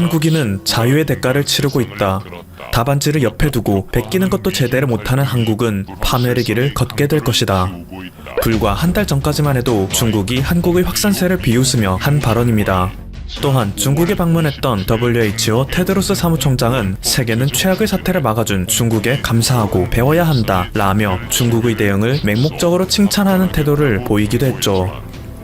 한국인은 자유의 대가를 치르고 있다. 답안지를 옆에 두고 베끼는 것도 제대로 못하는 한국은 파멸의 길을 걷게 될 것이다. 불과 한 달 전까지만 해도 중국이 한국의 확산세를 비웃으며 한 발언입니다. 또한 중국에 방문했던 WHO 테드로스 사무총장은 세계는 최악의 사태를 막아준 중국에 감사하고 배워야 한다 라며 중국의 대응을 맹목적으로 칭찬하는 태도를 보이기도 했죠.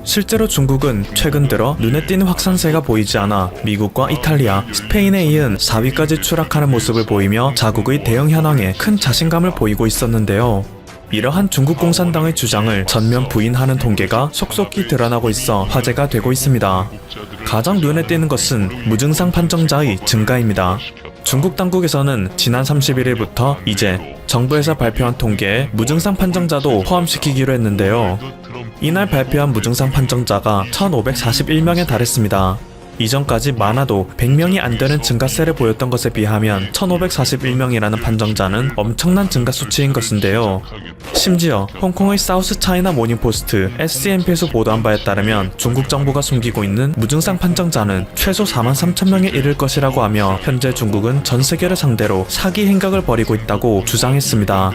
실제로 중국은 최근 들어 눈에 띄는 확산세가 보이지 않아 미국과 이탈리아, 스페인에 이은 4위까지 추락하는 모습을 보이며 자국의 대응 현황에 큰 자신감을 보이고 있었는데요. 이러한 중국 공산당의 주장을 전면 부인하는 통계가 속속히 드러나고 있어 화제가 되고 있습니다. 가장 눈에 띄는 것은 무증상 판정자의 증가입니다. 중국 당국에서는 지난 31일부터 이제 정부에서 발표한 통계에 무증상 판정자도 포함시키기로 했는데요. 이날 발표한 무증상 판정자가 1541명에 달했습니다. 이전까지 많아도 100명이 안 되는 증가세를 보였던 것에 비하면 1541명이라는 판정자는 엄청난 증가 수치인 것인데요. 심지어 홍콩의 사우스 차이나 모닝포스트 SCMP에서 보도한 바에 따르면 중국 정부가 숨기고 있는 무증상 판정자는 최소 43,000명에 이를 것이라고 하며 현재 중국은 전 세계를 상대로 사기 행각을 벌이고 있다고 주장했습니다.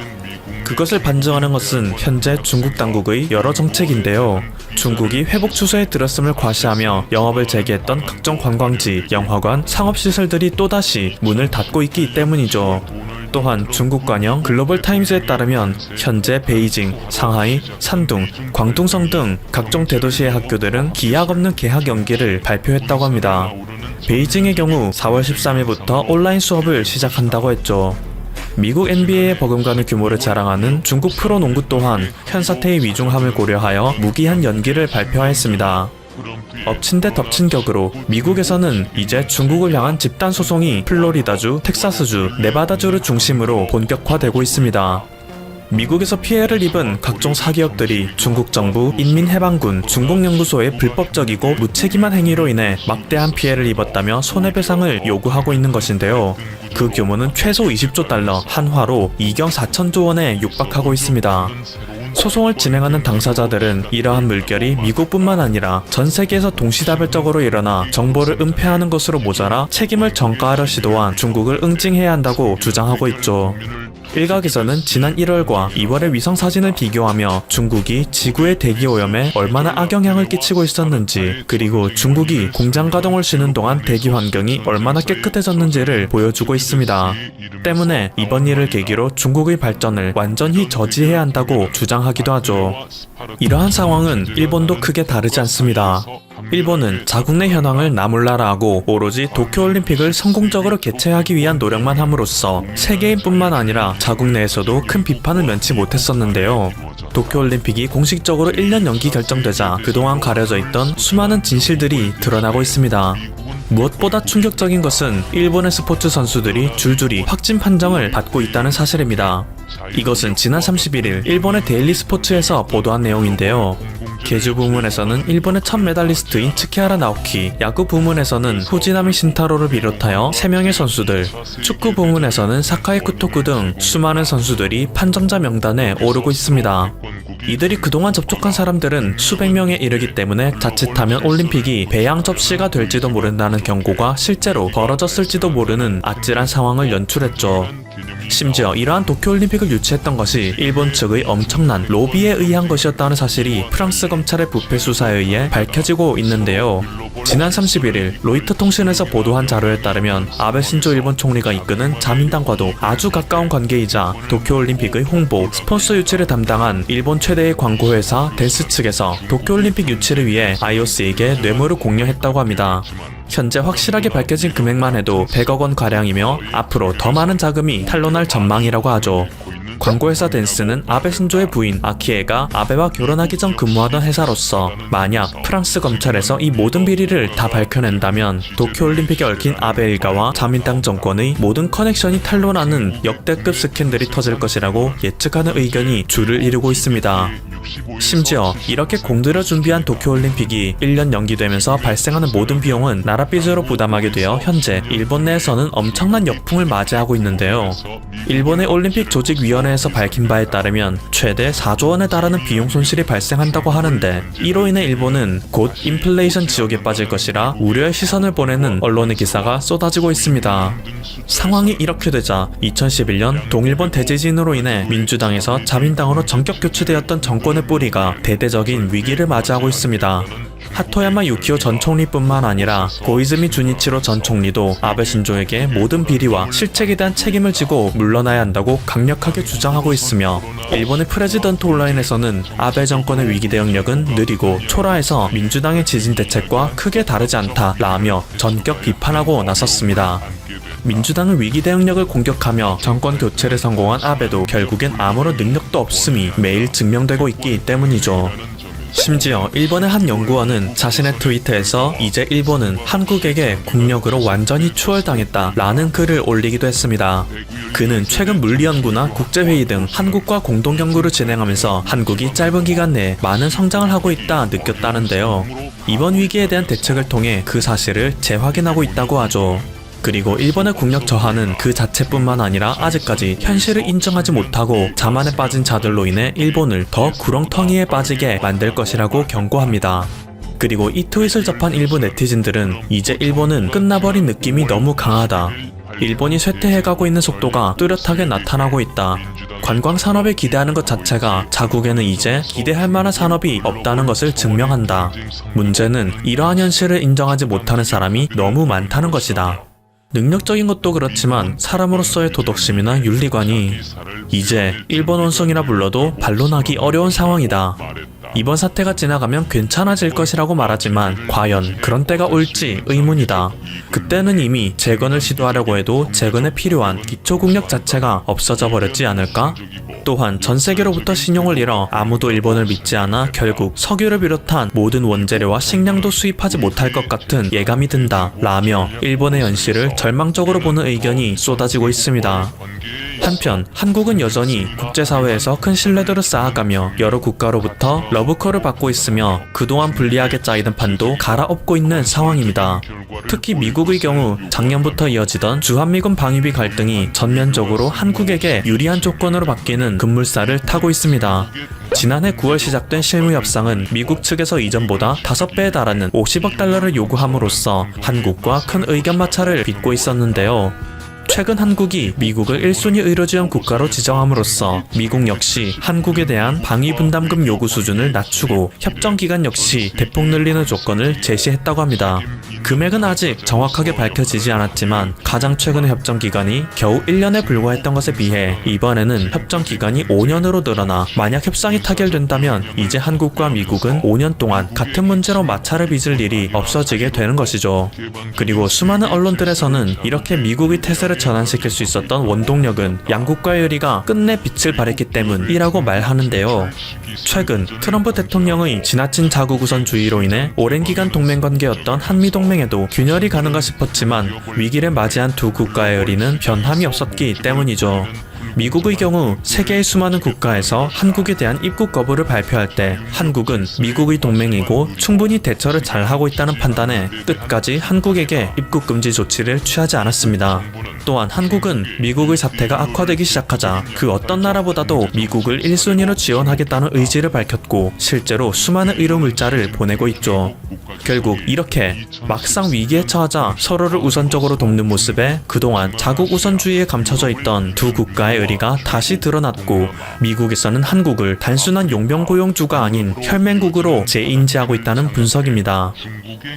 그것을 반증하는 것은 현재 중국 당국의 여러 정책인데요. 중국이 회복 추세에 들었음을 과시하며 영업을 재개했던 각종 관광지, 영화관, 상업시설들이 또다시 문을 닫고 있기 때문이죠. 또한 중국 관영 글로벌 타임즈에 따르면 현재 베이징, 상하이, 산둥, 광둥성 등 각종 대도시의 학교들은 기약 없는 개학 연기를 발표했다고 합니다. 베이징의 경우 4월 13일부터 온라인 수업을 시작한다고 했죠. 미국 NBA에 버금가는 규모를 자랑하는 중국 프로농구 또한 현 사태의 위중함을 고려하여 무기한 연기를 발표하였습니다. 엎친 데 덮친 격으로 미국에서는 이제 중국을 향한 집단 소송이 플로리다주, 텍사스주, 네바다주를 중심으로 본격화되고 있습니다. 미국에서 피해를 입은 각종 사기업들이 중국 정부, 인민해방군, 중공연구소의 불법적이고 무책임한 행위로 인해 막대한 피해를 입었다며 손해배상을 요구하고 있는 것인데요. 그 규모는 최소 20조 달러, 한화로 2경 4천조 원에 육박하고 있습니다. 소송을 진행하는 당사자들은 이러한 물결이 미국뿐만 아니라 전 세계에서 동시다발적으로 일어나 정보를 은폐하는 것으로 모자라 책임을 전가하려 시도한 중국을 응징해야 한다고 주장하고 있죠. 일각에서는 지난 1월과 2월의 위성사진을 비교하며 중국이 지구의 대기오염에 얼마나 악영향을 끼치고 있었는지, 그리고 중국이 공장 가동을 쉬는 동안 대기 환경이 얼마나 깨끗해졌는지를 보여주고 있습니다. 때문에 이번 일을 계기로 중국의 발전을 완전히 저지해야 한다고 주장하기도 하죠. 이러한 상황은 일본도 크게 다르지 않습니다. 일본은 자국 내 현황을 나몰라라하고 오로지 도쿄올림픽을 성공적으로 개최하기 위한 노력만 함으로써 세계인뿐만 아니라 자국 내에서도 큰 비판을 면치 못했었는데요. 도쿄올림픽이 공식적으로 1년 연기 결정되자 그동안 가려져 있던 수많은 진실들이 드러나고 있습니다. 무엇보다 충격적인 것은 일본의 스포츠 선수들이 줄줄이 확진 판정을 받고 있다는 사실입니다. 이것은 지난 31일 일본의 데일리 스포츠에서 보도한 내용인데요. 계주 부문에서는 일본의 첫 메달리스트인 츠키하라 나오키, 야구 부문에서는 후지나미 신타로를 비롯하여 3명의 선수들, 축구 부문에서는 사카이 쿠토쿠 등 수많은 선수들이 판정자 명단에 오르고 있습니다. 이들이 그동안 접촉한 사람들은 수백 명에 이르기 때문에 자칫하면 올림픽이 배양 접시가 될지도 모른다는 경고가 실제로 벌어졌을지도 모르는 아찔한 상황을 연출했죠. 심지어 이러한 도쿄올림픽을 유치했던 것이 일본 측의 엄청난 로비에 의한 것이었다는 사실이 프랑스 검찰의 부패 수사에 의해 밝혀지고 있는데요. 지난 31일 로이터 통신에서 보도한 자료에 따르면 아베 신조 일본 총리가 이끄는 자민당과도 아주 가까운 관계이자 도쿄올림픽의 홍보, 스폰서 유치를 담당한 일본 최대의 광고회사 델스 측에서 도쿄올림픽 유치를 위해 IOC에게 뇌물을 공여했다고 합니다. 현재 확실하게 밝혀진 금액만 해도 100억 원 가량이며 앞으로 더 많은 자금이 탄로날 전망이라고 하죠. 광고회사 댄스는 아베 신조의 부인 아키에가 아베와 결혼하기 전 근무하던 회사로서 만약 프랑스 검찰에서 이 모든 비리를 다 밝혀낸다면 도쿄올림픽에 얽힌 아베 일가와 자민당 정권의 모든 커넥션이 탄로나는 역대급 스캔들이 터질 것이라고 예측하는 의견이 줄을 이루고 있습니다. 심지어 이렇게 공들여 준비한 도쿄올림픽이 1년 연기되면서 발생하는 모든 비용은 나라 빚으로 부담하게 되어 현재 일본 내에서는 엄청난 역풍을 맞이하고 있는데요. 일본의 올림픽 조직위원회에서 밝힌 바에 따르면 최대 4조 원에 달하는 비용 손실이 발생한다고 하는데, 이로 인해 일본은 곧 인플레이션 지옥에 빠질 것이라 우려의 시선을 보내는 언론의 기사가 쏟아지고 있습니다. 상황이 이렇게 되자 2011년 동일본 대지진으로 인해 민주당에서 자민당으로 전격 교체되었던 정권의 뿌리가 대대적인 위기를 맞이하고 있습니다. 하토야마 유키오 전 총리뿐만 아니라 고이즈미 주니치로 전 총리도 아베 신조에게 모든 비리와 실책에 대한 책임을 지고 물러나야 한다고 강력하게 주장하고 있으며, 일본의 프레지던트 온라인에서는 아베 정권의 위기 대응력은 느리고 초라해서 민주당의 지진 대책과 크게 다르지 않다라며 전격 비판하고 나섰습니다. 민주당의 위기 대응력을 공격하며 정권 교체를 성공한 아베도 결국엔 아무런 능력도 없음이 매일 증명되고 있기 때문이죠. 심지어 일본의 한 연구원은 자신의 트위터에서 이제 일본은 한국에게 국력으로 완전히 추월당했다 라는 글을 올리기도 했습니다. 그는 최근 물리연구나 국제회의 등 한국과 공동연구를 진행하면서 한국이 짧은 기간 내에 많은 성장을 하고 있다 느꼈다는데요. 이번 위기에 대한 대책을 통해 그 사실을 재확인하고 있다고 하죠. 그리고 일본의 국력 저하는 그 자체뿐만 아니라 아직까지 현실을 인정하지 못하고 자만에 빠진 자들로 인해 일본을 더 구렁텅이에 빠지게 만들 것이라고 경고합니다. 그리고 이 트윗을 접한 일부 네티즌들은 이제 일본은 끝나버린 느낌이 너무 강하다. 일본이 쇠퇴해가고 있는 속도가 뚜렷하게 나타나고 있다. 관광 산업에 기대하는 것 자체가 자국에는 이제 기대할 만한 산업이 없다는 것을 증명한다. 문제는 이러한 현실을 인정하지 못하는 사람이 너무 많다는 것이다. 능력적인 것도 그렇지만 사람으로서의 도덕심이나 윤리관이 이제 일본 원숭이라 불러도 반론하기 어려운 상황이다. 이번 사태가 지나가면 괜찮아질 것이라고 말하지만 과연 그런 때가 올지 의문이다. 그때는 이미 재건을 시도하려고 해도 재건에 필요한 기초국력 자체가 없어져 버렸지 않을까? 또한 전 세계로부터 신용을 잃어 아무도 일본을 믿지 않아 결국 석유를 비롯한 모든 원재료와 식량도 수입하지 못할 것 같은 예감이 든다 라며 일본의 현실을 절망적으로 보는 의견이 쏟아지고 있습니다. 한편 한국은 여전히 국제사회에서 큰 신뢰도를 쌓아가며 여러 국가로부터 러브콜을 받고 있으며 그동안 불리하게 짜이던 판도 갈아엎고 있는 상황입니다. 특히 미국의 경우 작년부터 이어지던 주한미군 방위비 갈등이 전면적으로 한국에게 유리한 조건으로 바뀌는 급물살을 타고 있습니다. 지난해 9월 시작된 실무 협상은 미국 측에서 이전보다 5배에 달하는 50억 달러를 요구함으로써 한국과 큰 의견 마찰을 빚고 있었는데요. 최근 한국이 미국을 1순위 의료지원 국가로 지정함으로써 미국 역시 한국에 대한 방위 분담금 요구 수준을 낮추고 협정 기간 역시 대폭 늘리는 조건을 제시했다고 합니다. 금액은 아직 정확하게 밝혀지지 않았지만 가장 최근의 협정 기간이 겨우 1년에 불과했던 것에 비해 이번에는 협정 기간이 5년으로 늘어나 만약 협상이 타결된다면 이제 한국과 미국은 5년 동안 같은 문제로 마찰을 빚을 일이 없어지게 되는 것이죠. 그리고 수많은 언론들에서는 이렇게 미국의 태세를 전환시킬 수 있었던 원동력은 양국과의 의리가 끝내 빛을 발했기 때문이라고 말하는데요. 최근 트럼프 대통령의 지나친 자국우선주의로 인해 오랜 기간 동맹관계였던 한미동맹에도 균열이 가는가 싶었지만 위기를 맞이한 두 국가의 의리는 변함이 없었기 때문이죠. 미국의 경우 세계의 수많은 국가에서 한국에 대한 입국 거부를 발표할 때 한국은 미국의 동맹이고 충분히 대처를 잘하고 있다는 판단에 끝까지 한국에게 입국 금지 조치를 취하지 않았습니다. 또한 한국은 미국의 사태가 악화되기 시작하자 그 어떤 나라보다도 미국을 1순위로 지원하겠다는 의지를 밝혔고 실제로 수많은 의료 물자를 보내고 있죠. 결국 이렇게 막상 위기에 처하자 서로를 우선적으로 돕는 모습에 그동안 자국 우선주의에 감춰져 있던 두 국가의 의리가 다시 드러났고 미국에서는 한국을 단순한 용병고용주가 아닌 혈맹국으로 재인지하고 있다는 분석입니다.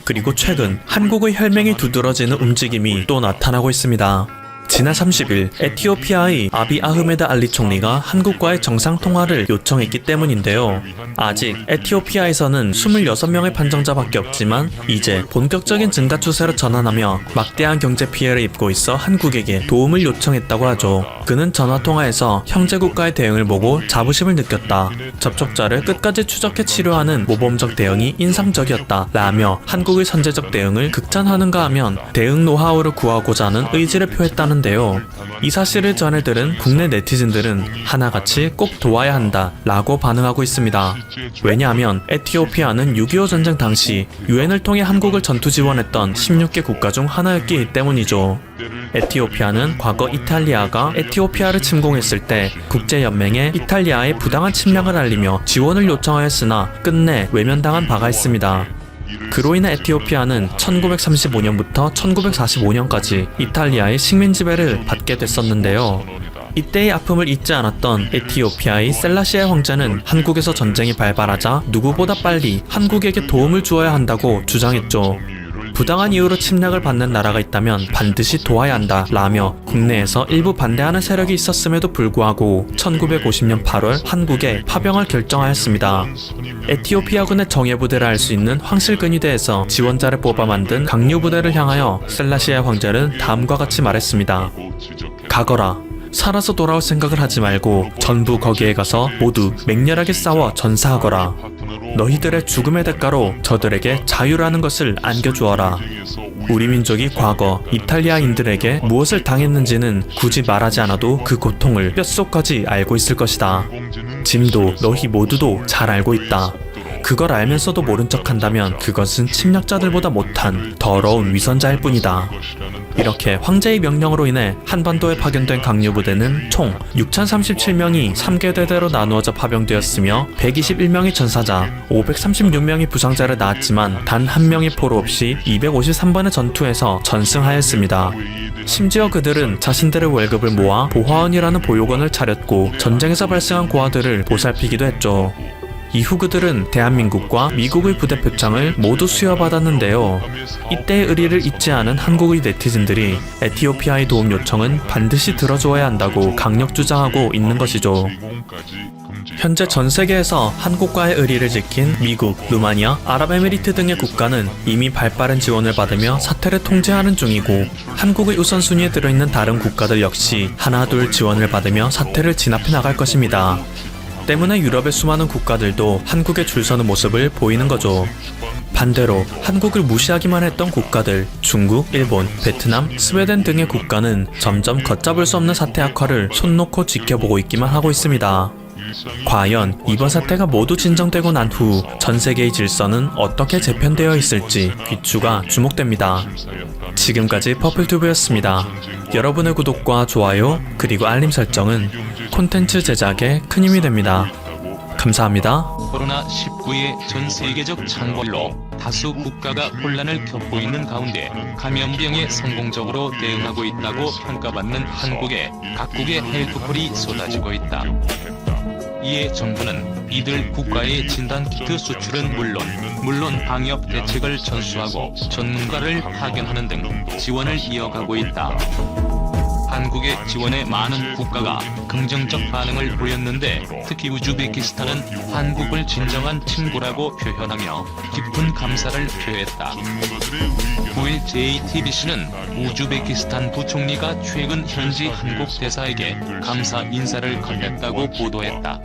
그리고 최근 한국의 혈맹이 두드러지는 움직임이 또 나타나고 있습니다. 지난 30일 에티오피아의 아비 아흐메드 알리 총리가 한국과의 정상통화를 요청했기 때문인데요. 아직 에티오피아에서는 26명의 판정자밖에 없지만 이제 본격적인 증가 추세로 전환하며 막대한 경제 피해를 입고 있어 한국에게 도움을 요청했다고 하죠. 그는 전화통화에서 형제국가의 대응을 보고 자부심을 느꼈다. 접촉자를 끝까지 추적해 치료하는 모범적 대응이 인상적이었다 라며 한국의 선제적 대응을 극찬하는가 하면 대응 노하우를 구하고자 하는 의지를 표했다는 하는데요. 이 사실을 전해 들은 국내 네티즌들은 하나같이 꼭 도와야 한다 라고 반응하고 있습니다. 왜냐하면 에티오피아는 6.25 전쟁 당시 유엔을 통해 한국을 전투 지원했던 16개 국가 중 하나였기 때문이죠. 에티오피아는 과거 이탈리아가 에티오피아를 침공했을 때 국제연맹에 이탈리아의 부당한 침략을 알리며 지원을 요청하였으나 끝내 외면당한 바가 있습니다. 그로 인해 에티오피아는 1935년부터 1945년까지 이탈리아의 식민 지배를 받게 됐었는데요. 이때의 아픔을 잊지 않았던 에티오피아의 셀라시아 황제는 한국에서 전쟁이 발발하자 누구보다 빨리 한국에게 도움을 주어야 한다고 주장했죠. 부당한 이유로 침략을 받는 나라가 있다면 반드시 도와야 한다 라며 국내에서 일부 반대하는 세력이 있었음에도 불구하고 1950년 8월 한국에 파병을 결정하였습니다. 에티오피아군의 정예부대를 할 수 있는 황실근위대에서 지원자를 뽑아 만든 강류부대를 향하여 셀라시아 황제는 다음과 같이 말했습니다. 가거라. 살아서 돌아올 생각을 하지 말고 전부 거기에 가서 모두 맹렬하게 싸워 전사하거라. 너희들의 죽음의 대가로 저들에게 자유라는 것을 안겨주어라. 우리 민족이 과거 이탈리아인들에게 무엇을 당했는지는 굳이 말하지 않아도 그 고통을 뼛속까지 알고 있을 것이다. 짐도 너희 모두도 잘 알고 있다. 그걸 알면서도 모른 척한다면 그것은 침략자들보다 못한 더러운 위선자일 뿐이다. 이렇게 황제의 명령으로 인해 한반도에 파견된 강류부대는 총 6,037명이 3개 대대로 나누어져 파병되었으며 121명의 전사자, 536명의 부상자를 낳았지만 단 한 명의 포로 없이 253번의 전투에서 전승하였습니다. 심지어 그들은 자신들의 월급을 모아 보화원이라는 보육원을 차렸고 전쟁에서 발생한 고아들을 보살피기도 했죠. 이후 그들은 대한민국과 미국의 부대 표창을 모두 수여받았는데요. 이때의 의리를 잊지 않은 한국의 네티즌들이 에티오피아의 도움 요청은 반드시 들어주어야 한다고 강력 주장하고 있는 것이죠. 현재 전 세계에서 한국과의 의리를 지킨 미국, 루마니아, 아랍에미리트 등의 국가는 이미 발빠른 지원을 받으며 사태를 통제하는 중이고 한국의 우선순위에 들어있는 다른 국가들 역시 하나둘 지원을 받으며 사태를 진압해 나갈 것입니다. 때문에 유럽의 수많은 국가들도 한국에 줄 서는 모습을 보이는 거죠. 반대로 한국을 무시하기만 했던 국가들, 중국, 일본, 베트남, 스웨덴 등의 국가는 점점 걷잡을 수 없는 사태 악화를 손 놓고 지켜보고 있기만 하고 있습니다. 과연 이번 사태가 모두 진정되고 난 후 전 세계의 질서는 어떻게 재편되어 있을지 귀추가 주목됩니다. 지금까지 퍼플튜브였습니다. 여러분의 구독과 좋아요 그리고 알림 설정은 콘텐츠 제작에 큰 힘이 됩니다. 감사합니다. 코로나19의 전 세계적 창궐로 다수 국가가 혼란을 겪고 있는 가운데 감염병에 성공적으로 대응하고 있다고 평가받는 한국에 각국의 헬프콜이 쏟아지고 있다. 이에 정부는 이들 국가의 진단키트 수출은 물론 방역 대책을 전수하고 전문가를 파견하는 등 지원을 이어가고 있다. 한국의 지원에 많은 국가가 긍정적 반응을 보였는데 특히 우즈베키스탄은 한국을 진정한 친구라고 표현하며 깊은 감사를 표했다. 9일 JTBC는 우즈베키스탄 부총리가 최근 현지 한국 대사에게 감사 인사를 건넸다고 보도했다.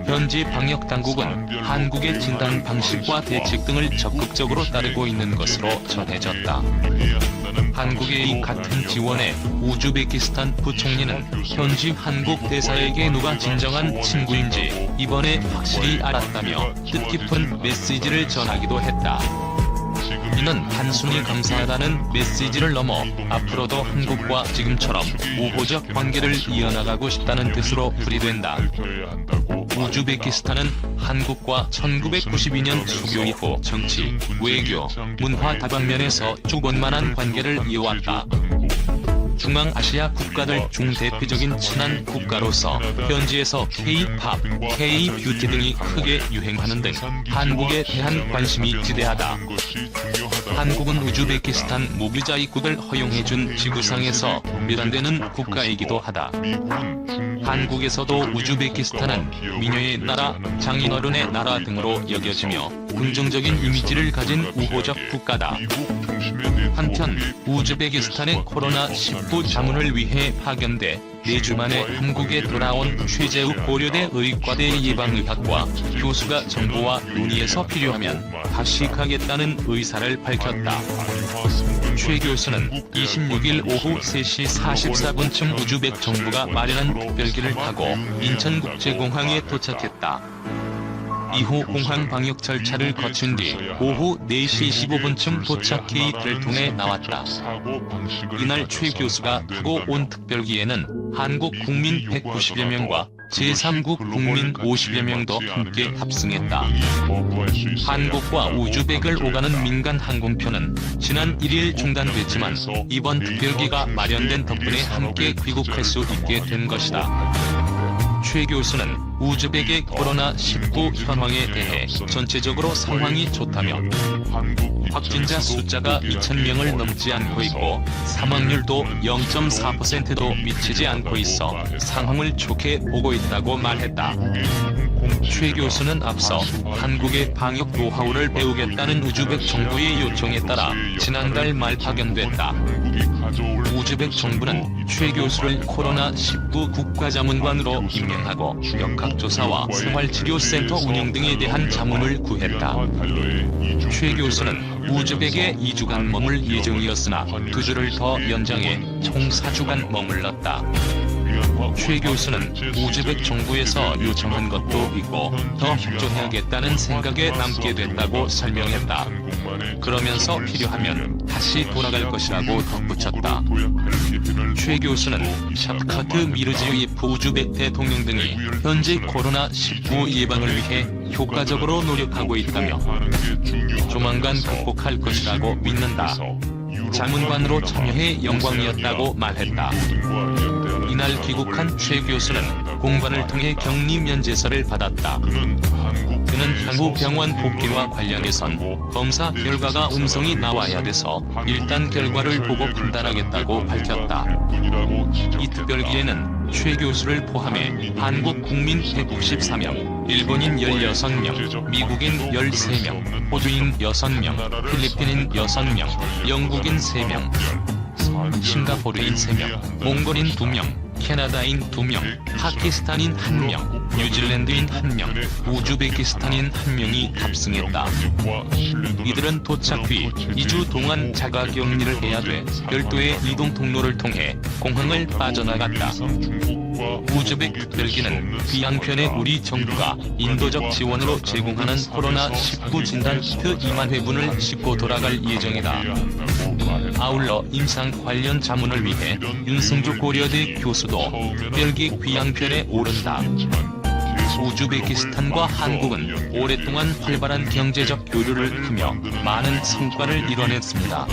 현지 방역당국은 한국의 진단 방식과 대책 등을 적극적으로 따르고 있는 것으로 전해졌다. 한국의 이 같은 지원에 우즈베키스탄 부총리는 현지 한국 대사에게 누가 진정한 친구인지 이번에 확실히 알았다며 뜻깊은 메시지를 전하기도 했다. 이는 단순히 감사하다는 메시지를 넘어 앞으로도 한국과 지금처럼 우호적 관계를 이어나가고 싶다는 뜻으로 풀이된다. 우즈베키스탄은 한국과 1992년 수교 이후 정치, 외교, 문화 다방면에서 주권만한 관계를 이어왔다. 중앙아시아 국가들 중 대표적인 친한 국가로서 현지에서 K-팝, K-뷰티 등이 크게 유행하는 등 한국에 대한 관심이 지대하다. 한국은 우즈베키스탄 무비자 입국을 허용해준 지구상에서 몇 안 되는 국가이기도 하다. 한국에서도 우즈베키스탄은 미녀의 나라, 장인어른의 나라 등으로 여겨지며 긍정적인 이미지를 가진 우호적 국가다. 한편 우즈베키스탄의 코로나19 자문을 위해 파견돼 4주 만에 한국에 돌아온 최재욱 고려대 의과대 예방의학과 교수가 정부와 논의해서 필요하면 다시 가겠다는 의사를 밝혔다. 최 교수는 26일 오후 3시 44분쯤 우즈벡 정부가 마련한 특별기를 타고 인천국제공항에 도착했다. 이후 공항 방역 절차를 거친 뒤 오후 4시 25분쯤 도착 게이트를 통해 나왔다. 이날 최 교수가 타고 온 특별기에는 한국 국민 190여 명과 제3국 국민 50여 명도 함께 탑승했다. 한국과 우즈벡을 오가는 민간 항공편은 지난 1일 중단됐지만 이번 특별기가 마련된 덕분에 함께 귀국할 수 있게 된 것이다. 최 교수는 우즈벡의 코로나19 현황에 대해 전체적으로 상황이 좋다며 확진자 숫자가 2,000명을 넘지 않고 있고 사망률도 0.4%도 미치지 않고 있어 상황을 좋게 보고 있다고 말했다. 최 교수는 앞서 한국의 방역 노하우를 배우겠다는 우즈벡 정부의 요청에 따라 지난달 말 파견됐다. 우즈벡 정부는 최 교수를 코로나19 국가자문관으로 임명하고 역학조사와 생활치료센터 운영 등에 대한 자문을 구했다. 최 교수는 우즈벡에 2주간 머물 예정이었으나 2주를 더 연장해 총 4주간 머물렀다. 최 교수는 우즈벡 정부에서 요청한 것도 있고 더 협조해야겠다는 생각에 남게 됐다고 설명했다. 그러면서 필요하면 다시 돌아갈 것이라고 덧붙였다. 최 교수는 샤프카트 미르지요예프 우즈벡 대통령 등이 현재 코로나19 예방을 위해 효과적으로 노력하고 있다며 조만간 극복할 것이라고 믿는다. 자문관으로 참여해 영광이었다고 말했다. 이날 귀국한 최 교수는 공관을 통해 격리 면제서를 받았다. 그는 향후 병원 복귀와 관련해선 검사 결과가 음성이 나와야 돼서 일단 결과를 보고 판단하겠다고 밝혔다. 이 특별기에는 최 교수를 포함해 한국 국민 194명, 일본인 16명, 미국인 13명, 호주인 6명, 필리핀인 6명, 영국인 3명, 싱가포르인 3명, 몽골인 2명, 캐나다인 2명, 파키스탄인 1명, 뉴질랜드인 1명, 우즈베키스탄인 1명이 탑승했다. 이들은 도착 뒤 2주 동안 자가격리를 해야 돼 별도의 이동 통로를 통해 공항을 빠져나갔다. 우즈벡 특별기는 비양편에 우리 정부가 인도적 지원으로 제공하는 코로나19 진단 키트 2만 회분을 싣고 돌아갈 예정이다. 아울러 임상 관련 자문을 위해 윤승주 고려대 교수도 특별기 귀양편에 오른다. 우즈베키스탄과 한국은 오랫동안 활발한 경제적 교류를 하며 많은 성과를 이뤄냈습니다.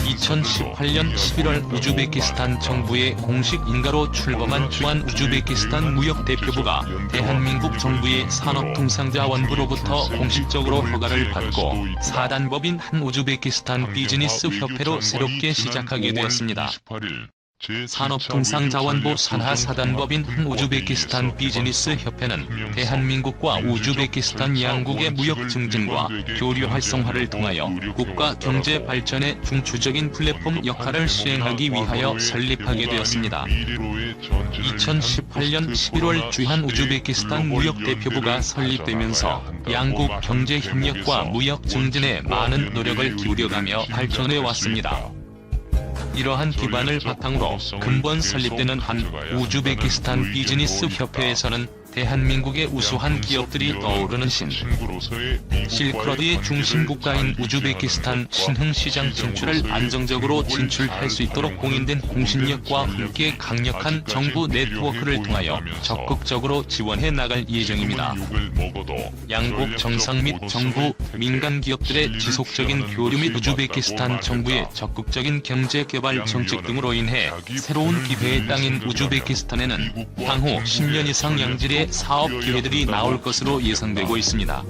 2018년 11월 우즈베키스탄 정부의 공식 인가로 출범한 주한 우즈베키스탄 무역대표부가 대한민국 정부의 산업통상자원부로부터 공식적으로 허가를 받고 사단법인 한 우즈베키스탄 비즈니스 협회로 새롭게 시작하게 되었습니다. 산업통상자원부 산하 사단법인 한 우즈베키스탄 비즈니스 협회는 대한민국과 우즈베키스탄 양국의 무역 증진과 교류 활성화를 통하여 국가 경제 발전의 중추적인 플랫폼 역할을 수행하기 위하여 설립하게 되었습니다. 2018년 11월 주한 우즈베키스탄 무역대표부가 설립되면서 양국 경제 협력과 무역 증진에 많은 노력을 기울여가며 발전해 왔습니다. 이러한 기반을 바탕으로 근본 설립되는 한 우즈베키스탄 비즈니스 협회에서는 대한민국의 우수한 기업들이 떠오르는 실크로드의 중심 국가인 우즈베키스탄 신흥시장 진출을 안정적으로 진출할 수 있도록 공인된 공신력과 함께 강력한 정부 네트워크를 통하여 적극적으로 지원해 나갈 예정입니다. 양국 정상 및 정부, 민간 기업들의 지속적인 교류 및 우즈베키스탄 정부의 적극적인 경제개발 정책 등으로 인해 새로운 기회의 땅인 우즈베키스탄에는 향후 10년 이상 양질의 사업 기회들이 나올 것으로 예상되고 있습니다.